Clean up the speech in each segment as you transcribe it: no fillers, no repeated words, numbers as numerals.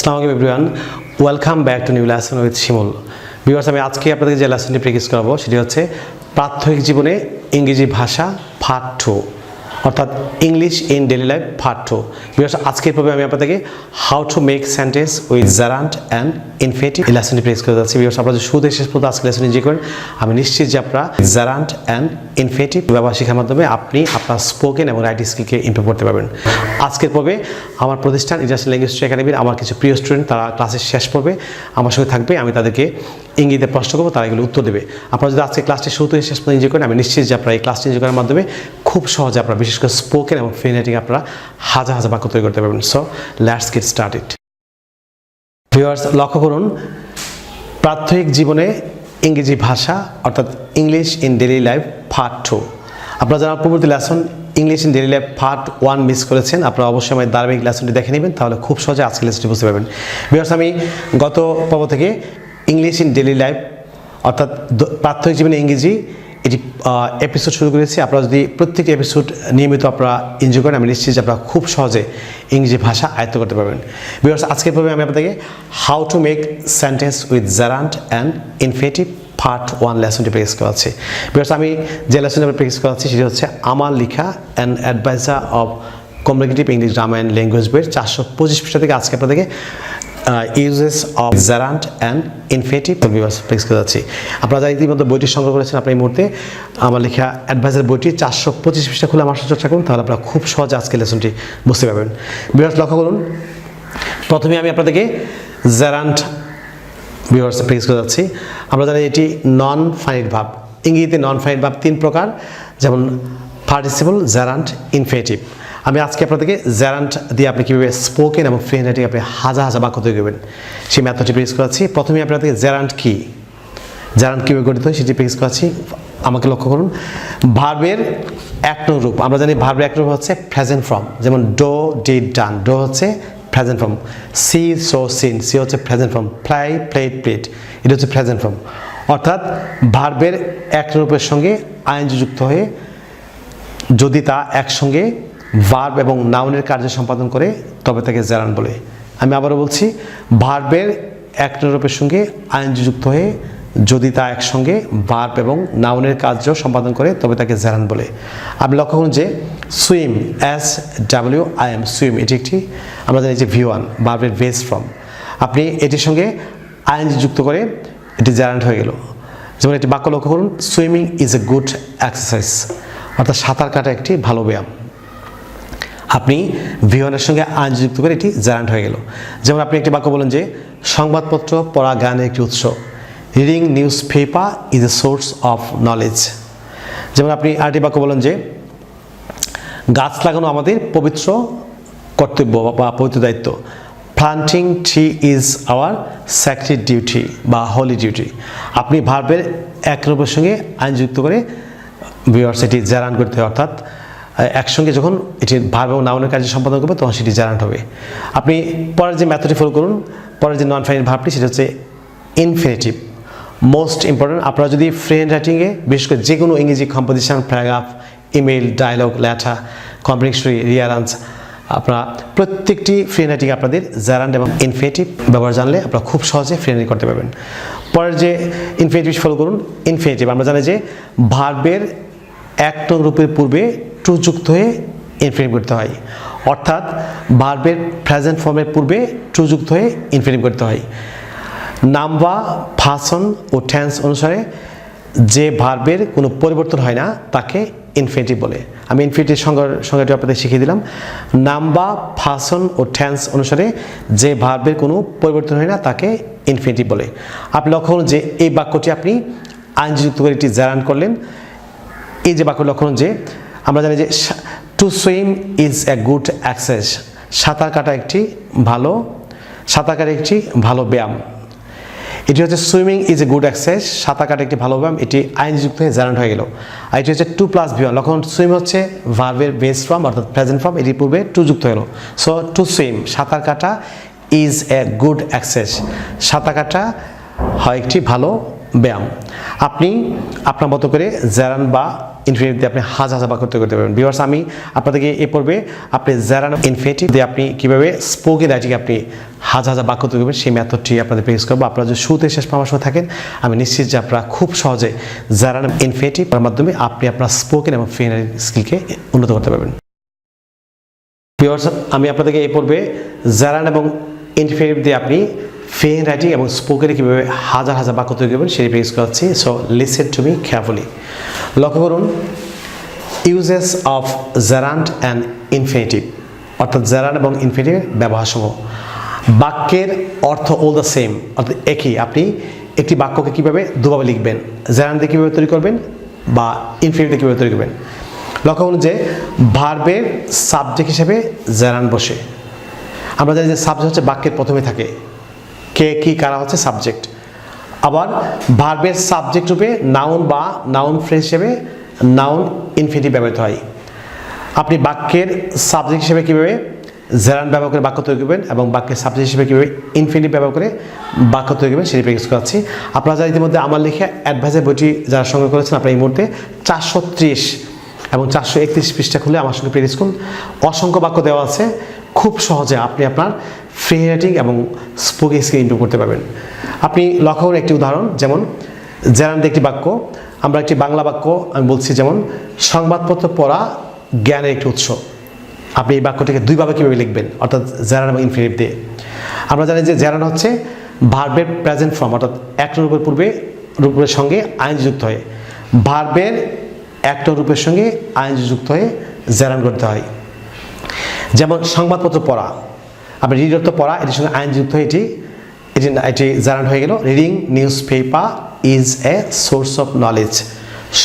আসসালামু আলাইকুম everyone, welcome back to new lesson with Shimul. Viewers, আমি আজকে আপনাদেরকে যে লেসনটি প্র্যাকটিস করাবো সেটি হচ্ছে প্রাত্যহিক জীবনে ইংরেজি ভাষা পার্ট 2, অর্থাৎ English in daily life part 2। Viewers, আজকের পর্বে আমি আপনাদেরকে how to make sentence with gerund and infinitive এই লেসনটি প্র্যাকটিস করে যাচ্ছি। ভিউয়ার্স, আপনারা যদি শুরু থেকে শেষ পর্যন্ত আজকে লেসন এনজয় করেন, আমি নিশ্চিত যে আপনারা জারান্ট অ্যান্ড ইনফিনিটিভ ব্যবহার শেখার মাধ্যমে আপনি আপনার স্পোকেন এবং রাইটিং স্কিলকে ইমপ্রুভ করতে পারবেন। আজকের পর্বে আমার প্রতিষ্ঠান ইন্টারন্যাশনাল ল্যাঙ্গুয়েজ একাডেমির আমার কিছু প্রিয় স্টুডেন্ট, তারা ক্লাসের শেষ পর্বে আমার সঙ্গে থাকবে। আমি তাদেরকে ইংরেজিতে প্রশ্ন করবো, তারা এগুলো উত্তর দেবে। আপনারা যদি আজকে ক্লাসটি শুরু থেকে শেষ পর্যন্ত এনজয় করেন, আমি নিশ্চিত যে আপনারা এই ক্লাসটি এনজয় করার মাধ্যমে খুব সহজে আপনারা বিশেষ করে স্পোকেন এবং ফ্রি রাইটিং আপনারা হাজার হাজার বাক্য তৈরি করতে পারবেন। So let's get started. Viewers, লক্ষ্য করুন, প্রাত্যহিক জীবনে ইংরেজি ভাষা অর্থাৎ English in daily life part 2। আপনারা যারা পূর্ববর্তী lesson English in daily life part 1 miss করেছেন, আপনারা অবশ্যই আমার ধারাবাহিক লেসনটি দেখে নেবেন, তাহলে খুব সহজে আজকের লেসনটি বুঝতে পারবেন। ভিউয়ার্স, আমি গত পর্ব থেকে ইংলিশ ইন ডেইলি লাইফ অর্থাৎ প্রাত্যহিক জীবনে ইংরেজি এটি এপিসোড শুরু করেছি। আপনারা যদি প্রত্যেকটি এপিসোড নিয়মিত আপনারা এনজয় করেন, আমি নিশ্চিত যে আপনারা খুব সহজে ইংরেজি ভাষা আয়ত্ত করতে পারবেন। ভিউয়ার্স, আজকের পর্বে আমি আপনাদেরকে how to make sentence with gerund and infinitive part 1 লেসনটি প্র্যাকটিস করাচ্ছি। ভিউয়ার্স, আমি যে লেসনটি প্র্যাকটিস করাচ্ছি সেটি হচ্ছে আমার লেখা and adviser of communicative English grammar and language বইয়ের 425 পৃষ্ঠা থেকে আজকে আপনাদেরকে uses of gerund and infinitive practice করে যাচ্ছি। আপনারা যারা ইতিমধ্যে বইটি সংগ্রহ করেছেন, আপনি এই মুহূর্তে আমার লেখা অ্যাডভাইজার বইটি 425 পৃষ্ঠা খুলে আমার সাথে চর্চা করুন, তাহলে আপনারা খুব সহজে আজকে লেসনটি বুঝতে পারবেন। ভিউয়ার্স, লক্ষ্য করুন, প্রথমে আমি আপনাদেরকে জারান্ট ভিউয়ার্স প্র্যাকটিস করে যাচ্ছি। আমরা জানি এটি নন ফাইনাইট ভার্ব। ইংরেজিতে নন ফাইনাইট ভার্ব 3 প্রকার, যেমন পার্টিসিপল, জারান্ট, ইনফিনিটিভ। আমি আজকে আপনাদেরকে জারান্ট দিয়ে আপনি কীভাবে স্পোকেন এবং ফ্রি রাইটিং আপনি হাজার হাজার বাক্য তৈরি করবেন সেই মেথডটি প্র্যাকটিস করাচ্ছি। প্রথমে আপনাদেরকে জারান্ট কি, জারান্ট কীভাবে গঠিত হয় সেটি প্র্যাকটিস করাচ্ছি। আমাকে লক্ষ্য করুন, ভার্বের এক নং রূপ। আমরা জানি ভার্বের এক রূপ হচ্ছে প্রেজেন্ট ফর্ম, যেমন ডো, ডিড, ডান। ডো হচ্ছে present form, see, saw, seen. See হচ্ছে present form, play, played, played. এটা হচ্ছে প্রেজেন্ট ফর্ম। অর্থাৎ ভার্বের এক রূপের সঙ্গে আইএনজি যুক্ত হয়ে যদি তা একসঙ্গে ভার্ব এবং নাউনের কার্য সম্পাদন করে তবে তাকে জারান্ট বলে। আমি আবারও বলছি, ভার্বের এক রূপের সঙ্গে আইএনজি যুক্ত হয়ে যদি তা একসঙ্গে ভার্ব এবং নাউনের কার্য সম্পাদন করে তবে তাকে জারান্ট বলে। আপনি লক্ষ্য করুন যে সুইম, SWIM, সুইম, এটি একটি আমরা জানি যে V1 ভার্বের বেস ফর্ম। আপনি এটির সঙ্গে আইএনজি যুক্ত করে এটি জারান্ট হয়ে গেল। যেমন একটি বাক্য লক্ষ্য করুন, swimming is a good exercise, অর্থাৎ সাঁতার কাটা একটি ভালো ব্যায়াম। আপনি V1 এর সঙ্গে আইএনজি যুক্ত করে এটি জারান্ট হয়ে গেল। যেমন আপনি একটি বাক্য বলেন যে সংবাদপত্র পড়া জ্ঞানের একটি উৎস, reading news paper is a source of knowledge. যেমন আপনি আরেকটি বাক্য বলেন যে গাছ লাগানো আমাদের পবিত্র কর্তব্য বা পবিত্র দায়িত্ব, planting tree is our sacred duty বা হোলি ডিউটি। আপনি ভার্বের এক রূপের সঙ্গে আইন যুক্ত করে ভিউয়ার্স এটি জারান্ট করতে হয়, অর্থাৎ একসঙ্গে যখন এটি ভার্ব এবং নাউনের কার্য সম্পাদন করবে তখন সেটি জারান্ট হবে। আপনি পরের যে মেথডটি ফলো করুন, পরের যে নন ফাইনাইট ভার্বটি সেটা হচ্ছে ইনফিনিটিভ। মোস্ট ইম্পর্টেন্ট, আপনারা যদি ফ্রি রাইটিংয়ে বিশেষ করে যে কোনো ইংরেজি composition, paragraph, email, dialogue, letter, কমপ্লেক্সরি, রিয়ারেন্স, আপনারা প্রত্যেকটি ফ্রি রাইটিং আপনাদের জারান্ট এবং ইনফিনিটিভ ব্যবহার জানলে আপনারা খুব সহজে ফ্রি রাইটিং করতে পারবেন। পরের যে ইনফিনিটিভ ফলো করুন, ইনফিনিটিভ। আমরা জানি যে ভার্বের এক নং রূপের পূর্বে টু যুক্ত হয়ে ইনফিনিটিভ করতে হয়, অর্থাৎ ভার্বের প্রেজেন্ট ফর্মের পূর্বে টু যুক্ত হয়ে ইনফিনিটিভ করতে হয়। নাম বা ফাংশন ও টেন্স অনুসারে যে ভার্বের কোনো পরিবর্তন হয় না তাকে ইনফিনিটিভ বলে। আমি ইনফিনিটিভ সংজ্ঞাটি আপনাদের শিখিয়ে দিলাম। নাম বা ফাংশন ও টেন্স অনুসারে যে ভার্বের কোনো পরিবর্তন হয় না তাকে ইনফিনিটিভ বলে। আপনি লক্ষ্য করুন যে এই বাক্যটি আপনি আইএনজি যুক্ত করে এটি জারান্ট করলেন। এই যে বাক্য লক্ষণ যে আমরা জানি যে to swim is a good exercise, সাঁতার কাটা একটি ভালো ব্যায়াম। এটি হচ্ছে swimming is a good exercise, সাঁতার কাটা একটি ভালো ব্যায়াম। এটি আইএনজি যুক্ত হয়ে জারান্ট হয়ে গেল। আর এটি হচ্ছে 2+V1 লক্ষণ। সুইম হচ্ছে ভার্বের বেস ফর্ম অর্থাৎ প্রেজেন্ট ফর্ম, এটির পূর্বে টু যুক্ত হলো। সো টু সুইম, সাঁতার কাটা, ইজ এ গুড এক্সারসাইজ, সাঁতার কাটা হয় একটি ভালো ব্যায়াম। আপনি আপনার মতো করে জারান্ট বা ইনফিনিটিভ দিয়ে আপনি হাজার হাজার বাক্য তৈরি করতে পারবেন। ভিউয়ার্স, আমি আপনাদেরকে এ পর্বে আপনি জেরান্ড ইনফিনিটিভ দিয়ে আপনি কীভাবে স্পোকেন রাইটিংয়ে আপনি হাজার হাজার বাক্য তৈরি করবেন সেই মেথডটি আপনাদের প্র্যাকটিস করবো। আপনারা যদি শুরুতে শেষ পরামর্শ থাকেন, আমি নিশ্চিত যে আপনারা খুব সহজে জেরান্ড ইনফিনিটিভ এর মাধ্যমে আপনি আপনার স্পোকেন এবং ফ্রি রাইটিং স্কিলকে উন্নত করতে পারবেন। ভিউয়ার্স, আমি আপনাদেরকে এই পর্বে জেরান্ড এবং ইনফিনিটিভ দিয়ে আপনি ফ্রি রাইটিং এবং স্পোকেনে কীভাবে হাজার হাজার বাক্য তৈরি করবেন সেটি প্র্যাকটিস করাচ্ছি। So listen to me carefully. লক্ষ্য করুন, uses of gerund and infinitive, অর্থাৎ জেরান্ড এবং ইনফিনিটিভের ব্যবহারসমূহ। বাক্যের অর্থ অল দ্য সেম, অর্থাৎ একই। আপনি একটি বাক্যকে কীভাবে দুভাবে লিখবেন, জেরান্ড দিয়ে কীভাবে তৈরি করবেন বা ইনফিনিটিভ দিয়ে কীভাবে তৈরি করবেন। লক্ষ্য করুন যে ভার্বের সাবজেক্ট হিসেবে জেরান্ড বসে। আমরা জানি যে সাবজেক্ট হচ্ছে বাক্যের প্রথমে থাকে, কে কি কারা হচ্ছে সাবজেক্ট। আবার ভার্বের সাবজেক্ট রূপে নাউন বা নাউন ফ্রেজ হিসেবে নাউন ইনফিনিটিভ ব্যবহৃত হয়। আপনি বাক্যের সাবজেক্ট হিসেবে কীভাবে জেরান্ড ব্যবহার করে বাক্য তৈরি করবেন এবং বাক্যের সাবজেক্ট হিসেবে কীভাবে ইনফিনিটিভ ব্যবহার করে বাক্য তৈরি করবেন সেটি প্র্যাকটিস করাচ্ছি। আপনারা যারা ইতিমধ্যে আমার লেখা অ্যাডভাইসের বইটি যারা সংগ্রহ করেছেন, আপনারা এই মুহূর্তে 430 এবং 431 পৃষ্ঠা খুলে আমার সঙ্গে প্র্যাকটিস করুন। অসংখ্য বাক্য দেওয়া আছে, খুব সহজে আপনি আপনার ফ্রি রাইটিং এবং স্পোকেন স্কিল ইমপ্রুভ করতে পারবেন। আপনি লক্ষ্য করুন একটি উদাহরণ, যেমন জেরান্ড একটি বাক্য, আমরা একটি বাংলা বাক্য আমি বলছি, যেমন সংবাদপত্র পড়া জ্ঞানের একটি উৎস। আপনি এই বাক্যটিকে দুইভাবে কীভাবে লিখবেন, অর্থাৎ জেরান্ড এবং ইনফিনিটিভ দিয়ে। আমরা জানি যে জেরান্ড হচ্ছে ভার্বের প্রেজেন্ট ফর্ম, অর্থাৎ একটা রূপের পূর্বে রূপের সঙ্গে আইনজি যুক্ত হয়ে, ভার্বের একটা রূপের সঙ্গে আইনজি যুক্ত হয়ে জেরান্ড করতে হয়। যেমন সংবাদপত্র পড়া, আপনি রিডার তো পড়া, এটির সঙ্গে আইনজি যুক্ত হয়ে এটি জেরান্ড হয়ে গেল। Reading news paper is a source of knowledge.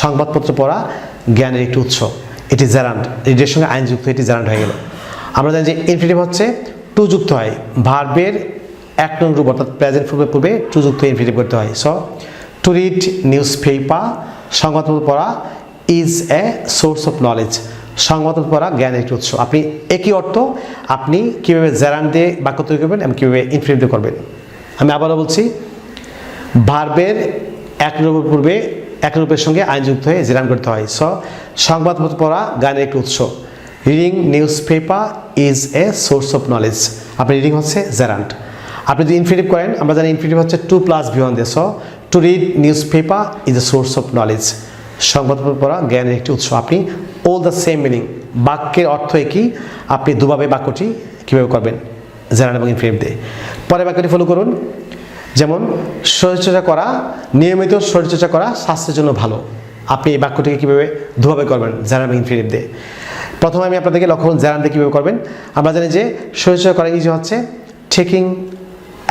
সংবাদপত্র পড়া জ্ঞানের একটি উৎস, এটি জেরান্ড, রিডের সঙ্গে আইন যুক্ত এটি জেরান্ড হয়ে গেল। আমরা জানি যে ইনফিনিটিভ হচ্ছে টু যুক্ত হয়, ভার্বের এক নং রূপ অর্থাৎ প্রেজেন্ট ফর্মের পূর্বে টু যুক্ত ইনফিনিটিভ করতে হয়। So to read news paper, সংবাদপত্র পড়া, is a source of knowledge, সংবাদপত্র পড়া জ্ঞানের একটি উৎস। আপনি একই অর্থ আপনি কীভাবে জেরান্ড দিয়ে বাক্য তৈরি করবেন এবং কীভাবে ইনফিনিটিভ দিয়ে করবেন। আমি আবারও বলছি, ভার্বের এক রূপের পূর্বে এক রূপের সঙ্গে আইন যুক্ত হয়ে জেরান্ড করতে হয়। সো সংবাদপত্র পড়া জ্ঞানের একটি উৎস, reading news paper is a source of knowledge. আপনি রিডিং হচ্ছে জেরান্ড। আপনি যদি ইনফিনিটিভ করেন, আমরা জানি ইনফিনিটিভ হচ্ছে টু প্লাস V1 দিয়ে। So to read news paper is a source of knowledge, সংবাদপত্র পড়া জ্ঞানের একটি উৎস। আপনি অল দ্য সেম মিনিং, বাক্যের অর্থ একই, আপনি দুভাবে বাক্যটি কীভাবে করবেন জেরান্ড এবং ইনফিনিটিভ দিয়ে। পরে বাক্যটি ফলো করুন, যেমন শরীরচর্চা করা, নিয়মিত শরীরচর্চা করা স্বাস্থ্যের জন্য ভালো। আপনি এই বাক্যটিকে কীভাবে দুভাবে করবেন জেরান্ড এবং ইনফিনিটিভ দিয়ে। প্রথমে আমি আপনাদেরকে লক্ষ্য করুন জেরান্ড দিয়ে কীভাবে করবেন। আমরা জানি যে শরীরচর্চা করা ইজি হচ্ছে টেকিং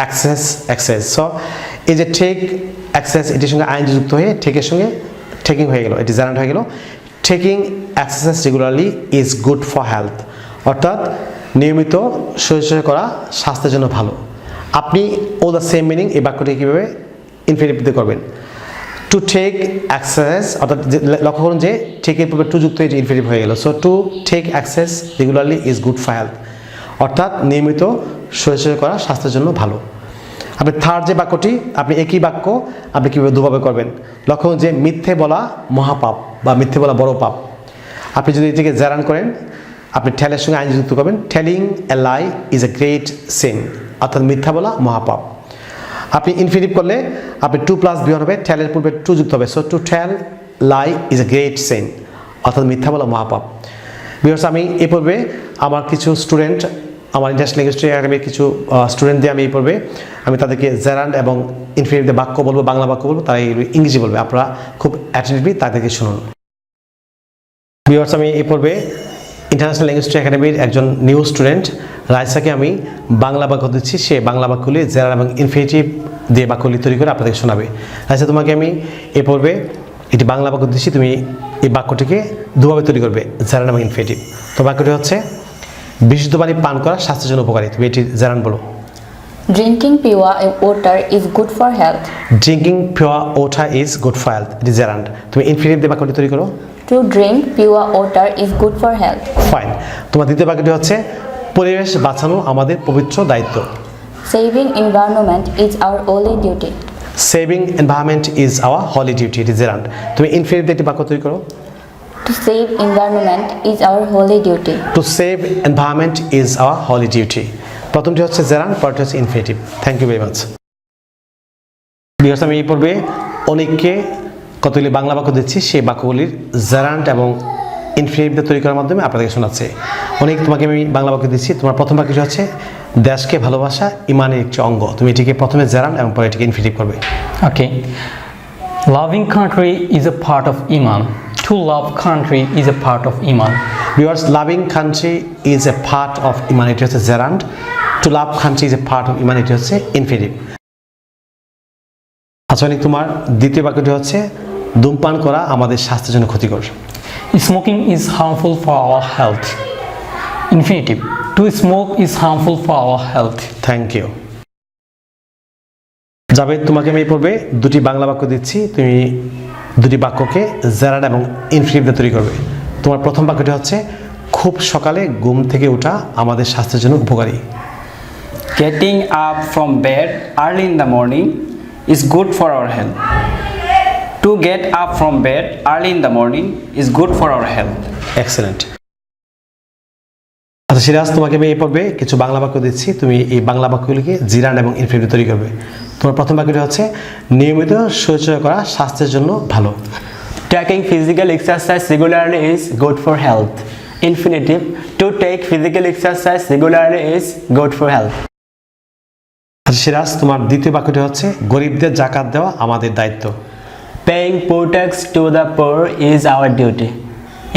এক্সারসাইজ। সো এই যে টেক এক্সারসাইজ, এটির সঙ্গে আইন যুক্ত হয়ে টেকের সঙ্গে টেকিং হয়ে গেল, এটি জেরান্ড হয়ে গেল। Taking exercise regularly is good for health, অর্থাৎ নিয়মিত শরীরচর্চা করা স্বাস্থ্যের জন্য ভালো। আপনি ও দ্য সেম মিনিং এই বাক্যটি কীভাবে ইনফিনিটিভ দিয়ে করবেন। টু টেক এক্সারসাইজ, অর্থাৎ লক্ষ্য করুন যে টেকের পূর্বে টু যুক্ত এটি ইনফিনিটিভ হয়ে গেল। So to take exercise regularly is good for health, অর্থাৎ নিয়মিত শরীরচর্চা করা স্বাস্থ্যের জন্য ভালো। আপনি থার্ড যে বাক্যটি, আপনি একই বাক্য আপনি কীভাবে দুভাবে করবেন। লক্ষ্য করুন যে মিথ্যে বলা মহাপাপ বা মিথ্যে বলা বড় পাপ। আপনি যদি এটিকে জেরান্ড করেন, আপনি ঠেলের সঙ্গে আইন যুক্ত করবেন, telling a lie is a great sin, অর্থাৎ মিথ্যা বলা মহাপাপ। আপনি ইনফিনিটিভ করলে আপনি টু প্লাস V1 হবে, টেলের পূর্বে টু যুক্ত হবে। So to tell lie is a great sin, অর্থাৎ মিথ্যা বলা মহাপাপ। বিকজ আমি এই পর্বে আমার কিছু স্টুডেন্ট, আমার ইন্টারন্যাশনাল ল্যাঙ্গুয়েজ একাডেমির কিছু স্টুডেন্ট দিয়ে আমি এই পর্বে আমি তাদেরকে জেরান্ড এবং ইনফিনিটিভ দিয়ে বাক্য বলবো, বাংলা বাক্য বলবো, তারা ইংরেজি বলবে। আপনারা খুব অ্যাটেন্টিভলি তাদেরকে শুনুন। বিকজ আমি এই পর্বে ইন্টারন্যাশনাল ল্যাঙ্গুয়েজ একাডেমির একজন নিউ স্টুডেন্ট রাইসাকে আমি বাংলা বাক্য দিচ্ছি, সে বাংলা বাক্যগুলি জেরান্ড এবং ইনফিনিটিভ দিয়ে বাক্যগুলি তৈরি করে আপনাদেরকে শোনাবে। রাইসা, তোমাকে আমি এ পর্বে এটি বাংলা বাক্য দিচ্ছি, তুমি এই বাক্যটিকে দুভাবে তৈরি করবে জেরান্ড এবং ইনফিনিটিভ। তো বাক্যটি হচ্ছে বিশুদ্ধ পানি পান করা স্বাস্থ্যের জন্য উপকারী। তুমি এটি জেরান্ড বলো। Drinking pure water is good for health. Drinking pure water is good for health, এটি জেরান্ড। তুমি ইনফিনিটিভ দিয়ে বাক্যটি তৈরি করো। To drink pure water is good for health. Fine. তোমার দ্বিতীয় বাক্যটি হচ্ছে পরিবেশ বাঁচানো আমাদের পবিত্র দায়িত্ব। Saving environment is our holy duty. Saving environment is our holy duty, এটি জেরান্ড। তুমি ইনফিনিটিভ দিয়ে একটি বাক্য তৈরি করো। To save environment is our holy duty. To save environment is our holy duty. প্রথমটি হচ্ছে জেরান্ড, পরটি হচ্ছে infinitive. Thank you very much. আমি এই পর্বে অনেককে কতগুলি বাংলা বাক্য দিচ্ছি, সেই বাক্যগুলির জেরান্ড এবং ইনফিনিটিভ তৈরি করার মাধ্যমে আপনাদেরকে শোনাচ্ছে। অনেক তোমাকে আমি বাংলা বাক্য দিচ্ছি। তোমার প্রথম বাক্যটি হচ্ছে দেশকে ভালোবাসা ইমানের একটি অঙ্গ। তুমি এটিকে প্রথমে জেরান্ড এবং পরে এটিকে ইনফিনিটিভ করবে। Okay. Loving country is a part of Iman. To love country is a part of Iman. Viewers, loving country is a part of ইমান, এটি হচ্ছে gerund. To love country is a part of ইমান, এটি হচ্ছে infinitive. আচ্ছা, অনেক তোমার দ্বিতীয় বাক্যটি হচ্ছে ধূমপান করা আমাদের স্বাস্থ্যের জন্য ক্ষতিকর। Smoking is harmful for our health. Infinitive. To smoke is harmful for our health. Thank you. Javed, তোমাকে আমি এই পর্বে দুটি বাংলা বাক্য দিচ্ছি। তুমি দুটি বাক্যকে জেরান্ড এবং ইনফিনিটিভ তৈরি করবে। তোমার প্রথম বাক্যটি হচ্ছে খুব সকালে ঘুম থেকে ওঠা আমাদের স্বাস্থ্যের জন্য উপকারী। Getting up from bed early in the morning is good for our health. To get up from bed early in the morning is good for our health. Excellent. আচ্ছা সিরাজ, তোমাকে আমি এই পর্বে কিছু বাংলা বাক্য দিচ্ছি। তুমি এই বাংলা বাক্যগুলিকে জিরান্ড এবং ইনফিনিটিভ তৈরি করবে। তোমার প্রথম বাক্যটি হচ্ছে নিয়মিত শরীরচর্চা করা স্বাস্থ্যের জন্য ভালো। Taking physical exercise regularly is good for health. Infinitive. To take physical exercise regularly is good for health. আচ্ছা সিরাজ, তোমার দ্বিতীয় বাক্যটি হচ্ছে গরিবদের জাকাত দেওয়া আমাদের দায়িত্ব। Paying poor tax to the poor is our duty.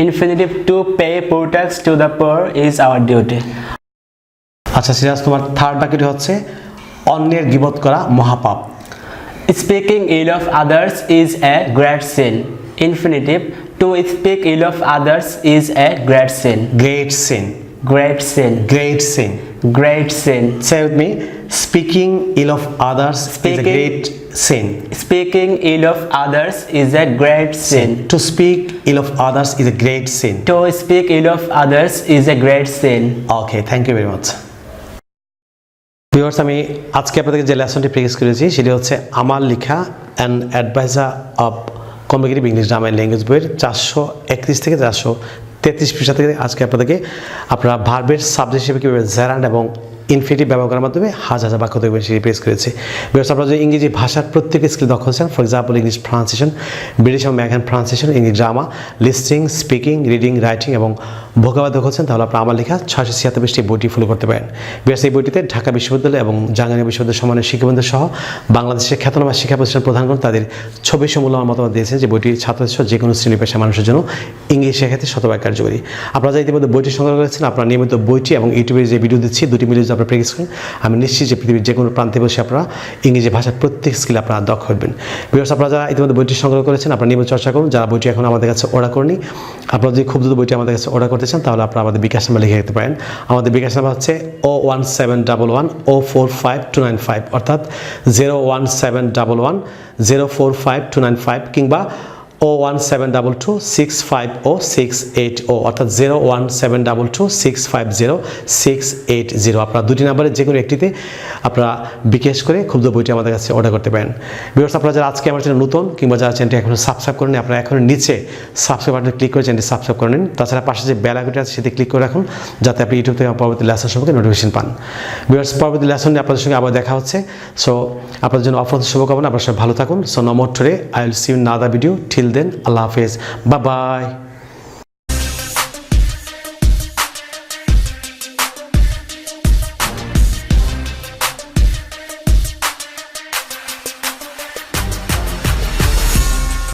Infinitive. To pay poor tax to the poor is our duty. আচ্ছা সিরাজ, তোমার থার্ড বাক্যটি হচ্ছে অন্যের গীবত করা মহাপাপ। Speaking ill of others is a great sin. Infinitive. To speak ill of others is a great sin. Great sin. Great sin. Great sin. Great sin. Say with me, speaking ill of others is a Speaking- great sin. Speaking ill of others is a great sin. To speak ill of others is a great sin. To speak ill of others is a great sin. Okay, thank you very much. Viewers, আমি আজকে আপনাদেরকে যে লেসনটি practice করেছি সেটি হচ্ছে আমার লেখা and adviser of competitive English grammar language বইয়ের 431 থেকে 433 পৃষ্ঠা থেকে আজকে আপনাদেরকে আপনারা ভার্বের সাবজেক্ট হিসেবে কীভাবে জেরান্ড এবং ইনফিনিটিভ ব্যবহার করার মাধ্যমে হাজার হাজার বাক্য দেখবেন সেটি প্রেস করেছে। ভিউয়ার্স, আপনারা যদি ইংরেজি ভাষার প্রত্যেকটি স্কিল দক্ষ হচ্ছেন, for example English pronunciation, British এবং American pronunciation, English grammar, listening, speaking, reading, writing এবং ভোকাবুলারি দক্ষ হচ্ছেন, তাহলে আপনারা আমার লেখা 676 পৃষ্ঠার বইটি ফলো করতে পারেন। ভিউয়ার্স, এই বইটিতে ঢাকা বিশ্ববিদ্যালয় এবং জাহাঙ্গীর বিশ্ববিদ্যালয়ের সম্মানের শিক্ষাবৃন্দ সহ বাংলাদেশের খ্যাতনামা শিক্ষা প্রতিষ্ঠান প্রধানগণ তাদের 26 মূল্যবান মতামত দিয়েছেন যে বইটি ছাত্রছাত্রী যে কোনো শ্রেণী পেশা মানুষের জন্য ইংলিশ শেখাতে শতভাগ কার্যকরী। আপনারা যারা ইতিমধ্যে বইটি সংগ্রহ করেছেন, আপনারা নিয়মিত বইটি এবং ইউটিউবে যে ভিডিও দিচ্ছি দুটি মিলে যদি আপনারা প্র্যাকটিস করেন, আমি নিশ্চিত যে পৃথিবীর যে কোনো প্রান্তে বসে আপনারা ইংরেজি ভাষার প্রত্যেক স্কিল আপনারা দক্ষ হবেন। ভিউয়ার্স, আপনারা যারা ইতিমধ্যে বইটি সংগ্রহ করেছেন, আপনারা নিয়মিত চর্চা করুন। যারা বইটি এখন আমাদের কাছে অর্ডার করেনি, আপনারা যদি খুব দ্রুত বইটি আমাদের কাছে অর্ডার করতে চান, তাহলে আপনারা আমাদের বিকাশ নাম্বার লিখে রাখতে পারেন। আমাদের বিকাশ নাম্বার হচ্ছে 01711045295, অর্থাৎ 01711045295 কিংবা 01722650680, অর্থাৎ 01722650680। আপনারা দুটি নাম্বারে যে কোনো একটিতে আপনারা বিকাশ করে ক্ষুদ্র বইটি আমাদের কাছে অর্ডার করতে পারেন। ভিউয়ার্স, আপনারা যারা আজকে আমার চ্যানেল নতুন কিংবা যারা চ্যানেলটি এখনও সাবস্ক্রাইব করেন, আপনারা এখন নিচে সাবস্ক্রাইব বাটনে ক্লিক করে চ্যানেলটি সাবস্ক্রাইব করে নিন। তাছাড়া পাশে যে বেল আইকনটি আছে সেটি ক্লিক করে রাখুন, যাতে আপনি ইউটিউব থেকে আমার পরবর্তী লেসন সম্পর্কে নোটিফিকেশন পান। ভিউয়ার্স, পরবর্তী লেসন নিয়ে আপনাদের সঙ্গে আবার দেখা হচ্ছে। সো আপনাদের জন্য অফরন্ত শুভকামনা। আপনারা সবাই ভালো থাকুন। সো নমো today, I will see you in another video. Till then, আল্লাহ হাফেজ, বাই বাই।